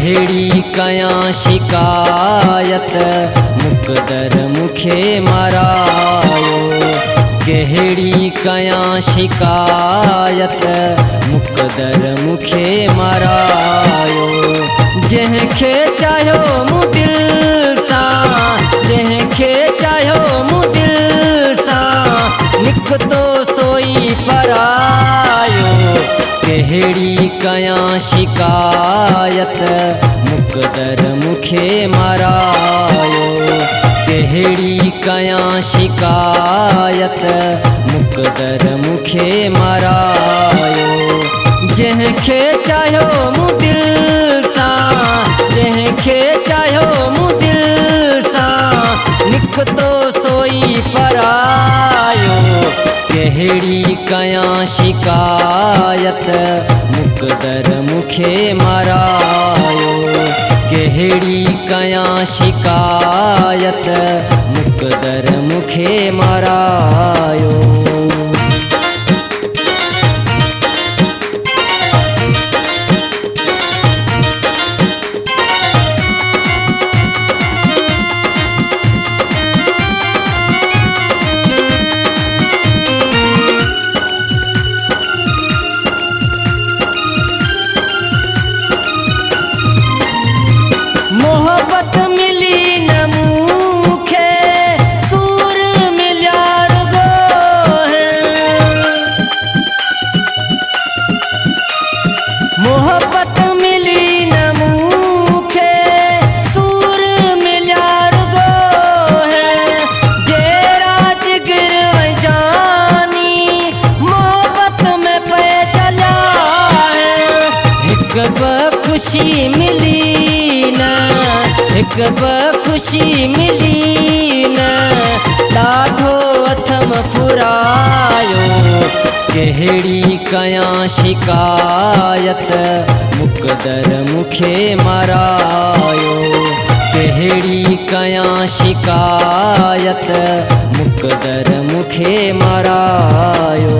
केहड़ी कयां शिकायत मुकदर मुखे मरायो। केहड़ी कयां शिकायत मुकदर मुखे मरायो। जंहिंखे चाहियो मूं दिल सां, जंहिंखे चाहियो मूं दिल सां, निकतो सोई परायो। केहड़ी कयां शिकायत मुकदर मुखे मरायो। केहड़ी कयां शिकायत मुकदर मुखे मरायो। जंहिंखे चाहियो मूं दिल सां, जंहिंखे चाहियो मूं दिल सां, निकतो सोई परायो। केहड़ी कयां शिकायत मुकदर मुखे मरायो। केहड़ी कयां शिकायत मुकदर मुखे मरायो। मोहब्बत मिली न मूंखे, सूर मिलिया रुगो है। मोहब्बत मिली न मूंखे, सूर मिलिया रुगो है। जेरा जिगर वही जानी मोहब्बत में पे चलिया है। हिक ब खुशी मिली न, हिक ब खुशी मिली न, ॾाढो अथम फुरायो। केहड़ी कयां शिकायत मुकदर मुखे मरायो। केहड़ी कयां शिकायत मुकदर मुखे मरायो।